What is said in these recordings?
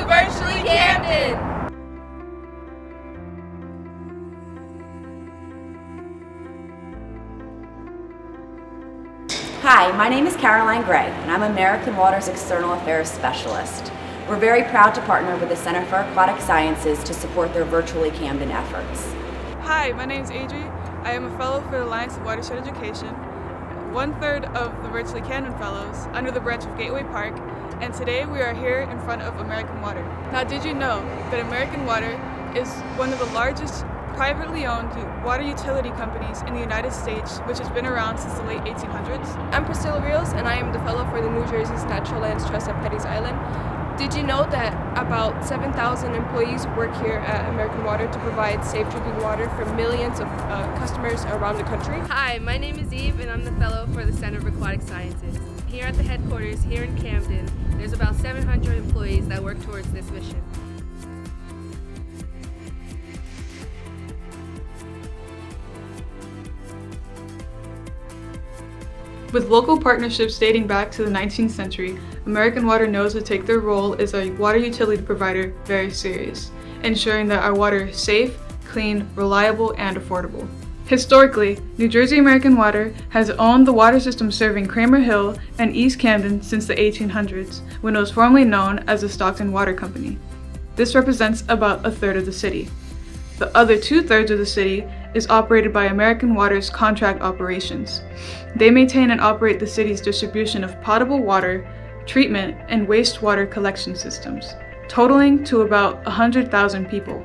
Virtually Camden! Hi, my name is Caroline Gray, and I'm American Water's External Affairs Specialist. We're very proud to partner with the Center for Aquatic Sciences to support their Virtually Camden efforts. Hi, my name is Adri. I am a fellow for the Alliance of Watershed Education, 1/3 of the Virtually Camden Fellows under the branch of Gateway Park, and today we are here in front of American Water. Now, did you know that American Water is one of the largest privately owned water utility companies in the United States, which has been around since the late 1800s? I'm Priscilla Rios, and I am the fellow for the New Jersey's Natural Lands Trust at Petty's Island. Did you know that about 7,000 employees work here at American Water to provide safe drinking water for millions of customers around the country? Hi, my name is Eve, and I'm the fellow for the Center for Aquatic Sciences. Here at the headquarters here in Camden, there's about 700 employees that work towards this mission. With local partnerships dating back to the 19th century, American Water knows to take their role as a water utility provider very serious, ensuring that our water is safe, clean, reliable, and affordable. Historically, New Jersey American Water has owned the water system serving Kramer Hill and East Camden since the 1800s, when it was formerly known as the Stockton Water Company. This represents about 1/3 of the city. The other 2/3 of the city is operated by American Water's contract operations. They maintain and operate the city's distribution of potable water, treatment, and wastewater collection systems, totaling to about 100,000 people.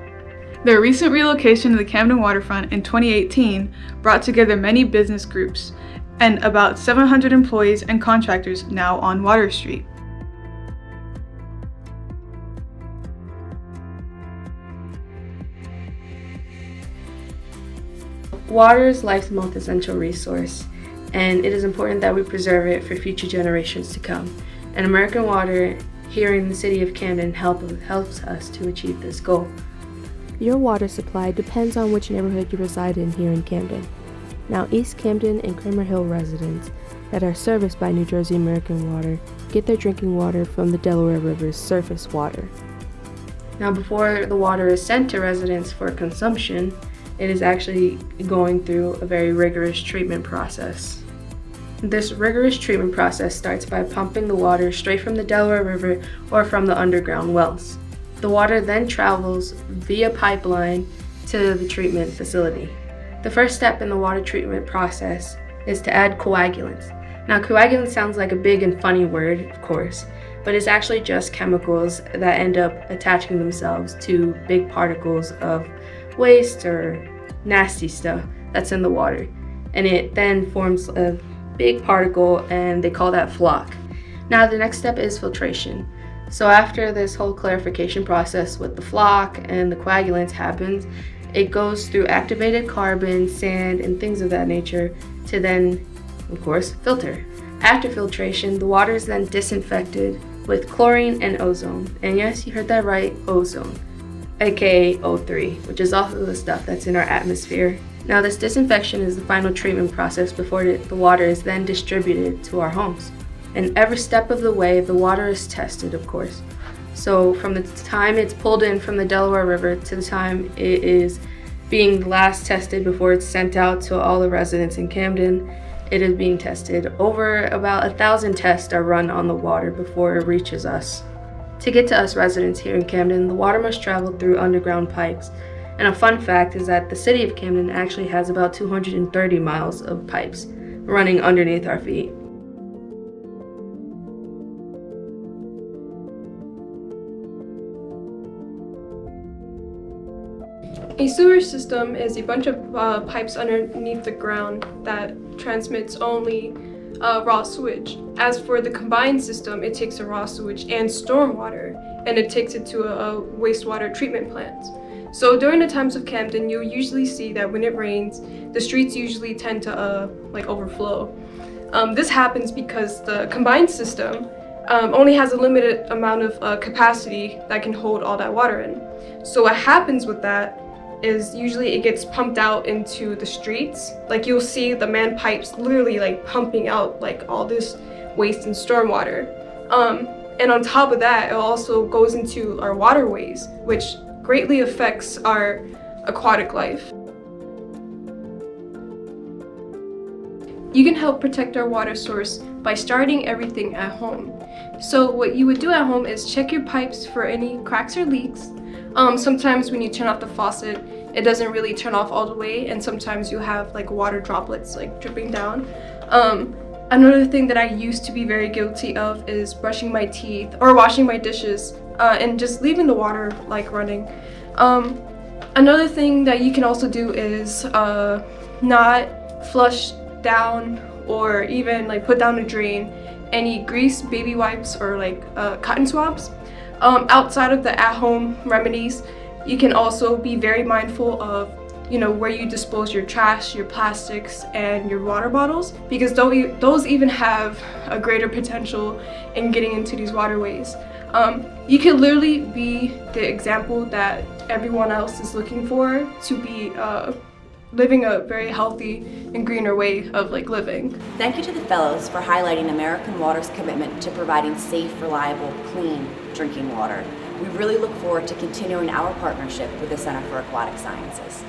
Their recent relocation to the Camden waterfront in 2018 brought together many business groups and about 700 employees and contractors now on Water Street. Water is life's most essential resource, and it is important that we preserve it for future generations to come. And American Water here in the city of Camden helps us to achieve this goal. Your water supply depends on which neighborhood you reside in here in Camden. Now, East Camden and Kramer Hill residents that are serviced by New Jersey American Water get their drinking water from the Delaware River's surface water. Now, before the water is sent to residents for consumption, it is actually going through a very rigorous treatment process. This rigorous treatment process starts by pumping the water straight from the Delaware River or from the underground wells. The water then travels via pipeline to the treatment facility. The first step in the water treatment process is to add coagulants. Now, coagulant sounds like a big and funny word, of course, but it's actually just chemicals that end up attaching themselves to big particles of waste or nasty stuff that's in the water, and it then forms a big particle, and they call that flock. Now the next step is filtration. So after this whole clarification process with the flock and the coagulants happens, it goes through activated carbon, sand, and things of that nature to then, of course, filter. After filtration, the water is then disinfected with chlorine and ozone, and yes, you heard that right, ozone, aka O3, which is also the stuff that's in our atmosphere. Now, this disinfection is the final treatment process before the water is then distributed to our homes. And every step of the way, the water is tested, of course. So from the time it's pulled in from the Delaware River to the time it is being last tested before it's sent out to all the residents in Camden, it is being tested. Over about 1,000 tests are run on the water before it reaches us. To get to us residents here in Camden, the water must travel through underground pipes. And a fun fact is that the city of Camden actually has about 230 miles of pipes running underneath our feet. A sewer system is a bunch of pipes underneath the ground that transmits only raw sewage. As for the combined system, it takes a raw sewage and stormwater, and it takes it to a wastewater treatment plant. So during the times of Camden, you'll usually see that when it rains, the streets usually tend to overflow. This happens because the combined system only has a limited amount of capacity that can hold all that water in. So what happens with that is usually it gets pumped out into the streets. Like you'll see the man pipes literally like pumping out like all this waste and stormwater. And on top of that, it also goes into our waterways, which greatly affects our aquatic life. You can help protect our water source by starting everything at home. So what you would do at home is check your pipes for any cracks or leaks. Sometimes when you turn off the faucet, it doesn't really turn off all the way, and sometimes you have like water droplets like dripping down. Another thing that I used to be very guilty of is brushing my teeth or washing my dishes and just leaving the water like running. Another thing that you can also do is not flush down or even like put down a drain any grease, baby wipes, or like cotton swabs. Outside of the at-home remedies, you can also be very mindful of where you dispose your trash, your plastics, and your water bottles, because those even have a greater potential in getting into these waterways. You can literally be the example that everyone else is looking for to be living a very healthy and greener way of like living. Thank you to the Fellows for highlighting American Water's commitment to providing safe, reliable, clean drinking water. We really look forward to continuing our partnership with the Center for Aquatic Sciences.